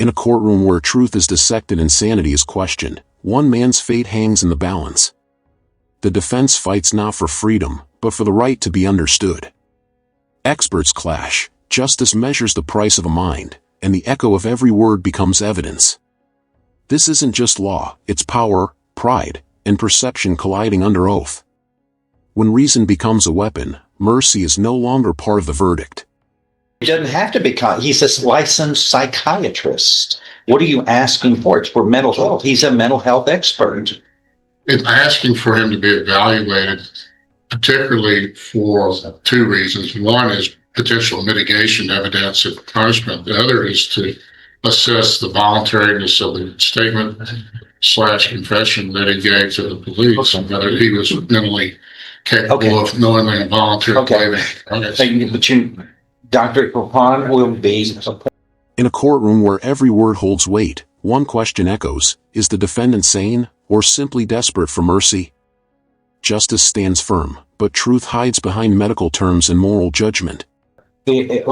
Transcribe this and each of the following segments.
In a courtroom where truth is dissected and sanity is questioned, one man's fate hangs in the balance. The defense fights not for freedom, but for the right to be understood. Experts clash, justice measures the price of a mind, and the echo of every word becomes evidence. This isn't just law, it's power, pride, and perception colliding under oath. When reason becomes a weapon, mercy is no longer part of the verdict. He doesn't have to be, he's a licensed psychiatrist. What are you asking for? It's for mental health. He's a mental health expert. It's asking for him to be evaluated, particularly for two reasons. One is potential mitigation evidence of punishment. The other is to assess the voluntariness of the statement/confession that he gave to the police, and whether he was mentally capable of knowingly and voluntarily waiving. But Dr. Courtroom will be... In a courtroom where every word holds weight, one question echoes: is the defendant sane, or simply desperate for mercy? Justice stands firm, but truth hides behind medical terms and moral judgment. He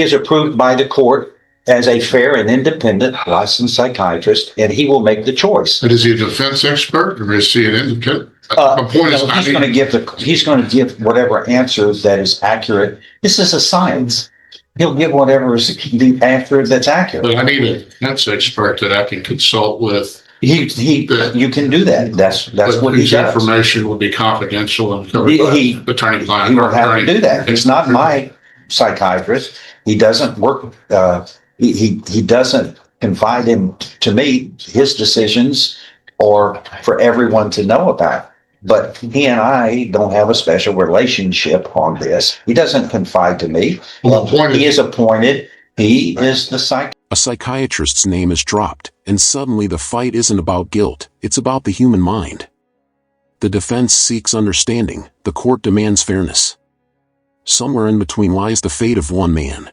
is approved by the court as a fair and independent licensed psychiatrist, and he will make the choice. But is he a defense expert, or is he an independent? He's going to give whatever answer that is accurate. This is a science. He'll give whatever is the answer that's accurate. But I need a defense expert that I can consult with. You can do that. That's what he does. Information will be confidential and covered by attorney-client. He will have to do that. He's not my psychiatrist. He doesn't work. He doesn't confide to me his decisions or for everyone to know about. But he and I don't have a special relationship on this. He doesn't confide to me. He is appointed. He is the psychiatrist. A psychiatrist's name is dropped, and suddenly the fight isn't about guilt, it's about the human mind. The defense seeks understanding, the court demands fairness. Somewhere in between lies the fate of one man.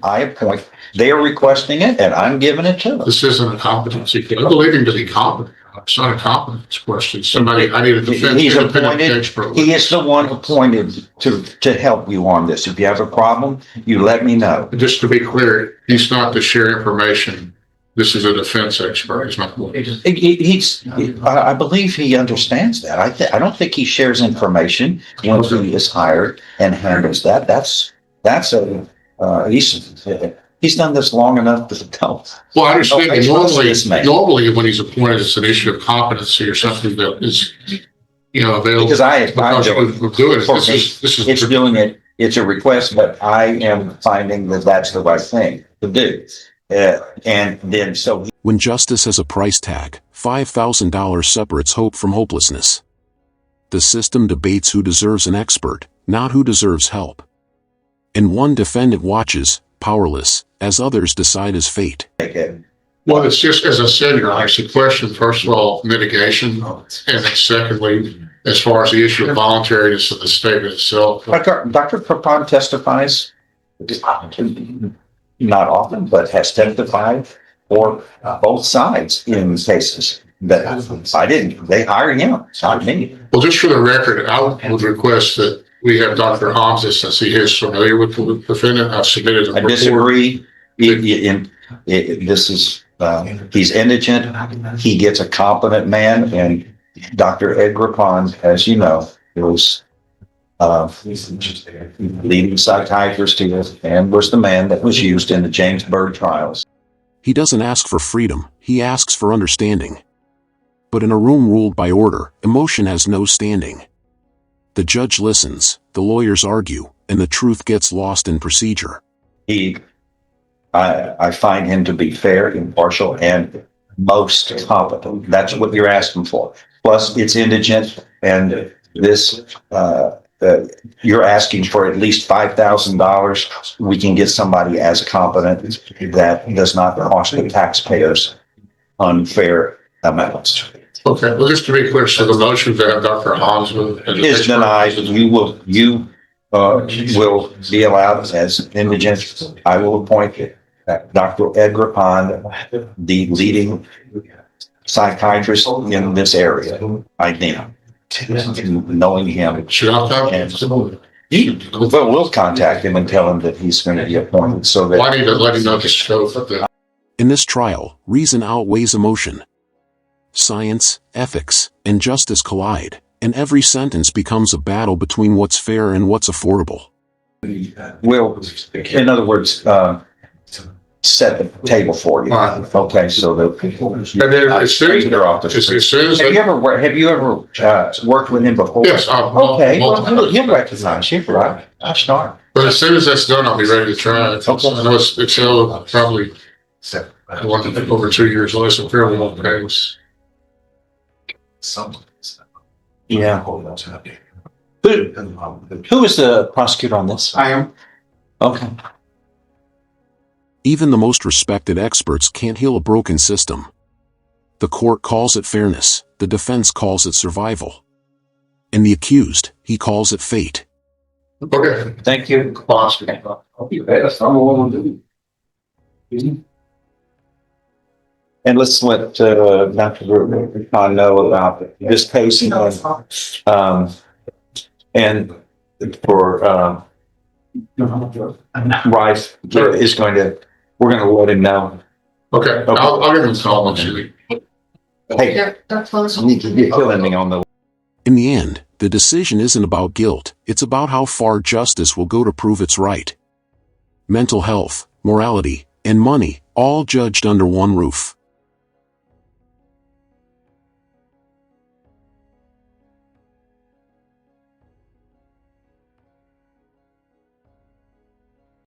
I appoint. They are requesting it, and I'm giving it to them. This isn't a competency case. I believe him to be competent. It's not a competence question. I need a defense independent expert. He is the one appointed to help you on this. If you have a problem, you let me know. Just to be clear, he's not to share information. This is a defense expert. He's not. I believe he understands that. I don't think he shares information once he is hired and handles that. He's done this long enough to tell. Well, I understand. Normally, when he's appointed, it's an issue of competency or something that is, available. Because it's doing it. It's a request, but I am finding that that's the right thing to do. When justice has a price tag, $5,000 separates hope from hopelessness. The system debates who deserves an expert, not who deserves help. And one defendant watches, powerless, as others decide his fate. Well, it's just, as I said, Your Honor, it's a question, first of all, mitigation, and then secondly, as far as the issue of voluntariness of the statement itself. Dr. Courtroom testifies, not often, but has testified for both sides in cases. But I didn't. They hired him, not me. Well, just for the record, I would request that we have Dr. Hamza, since he is familiar with the defendant. I've submitted a report. I disagree. He's indigent. He gets a competent man, and Dr. Ed Grapon, as you know, was leading psychiatrist here and was the man that was used in the James Byrd trials. He doesn't ask for freedom, he asks for understanding. But in a room ruled by order, emotion has no standing. The judge listens, the lawyers argue, and the truth gets lost in procedure. I find him to be fair, impartial, and most competent. That's what you're asking for. Plus, it's indigent, and this you're asking for at least $5,000. We can get somebody as competent that does not cost the taxpayers unfair amounts. Okay, well, just to be clear, so the motion to have Dr. Hamza is denied. You will be allowed as indigent. I will appoint Dr. Ed Grapon, the leading psychiatrist in this area. I think, knowing him. We'll contact him and tell him that he's going to be appointed. So that I need to let him know the scope of the. In this trial, reason outweighs emotion. Science, ethics, and justice collide, and every sentence becomes a battle between what's fair and what's affordable. Will, in other words, set the table for you. Right. Okay, so the. And then as soon as, Have you ever worked with him before? yes, Okay, well, he'll recognize you, right? Gosh darn. but as soon as that's done, I'll be ready to try it. Okay. I know it's held probably over 2 years, less than fairly long case. Yeah. Who is the prosecutor on this? I am. Okay. Even the most respected experts can't heal a broken system. The court calls it fairness, the defense calls it survival. And the accused, he calls it fate. Okay. Thank you. And let's let Dr. Rubin know about this case and for Rice is going to, we're going to let him know. Okay. I'll give him a call once you leave. Hey, you're killing me on the. In the end, the decision isn't about guilt, it's about how far justice will go to prove it's right. Mental health, morality, and money, all judged under one roof.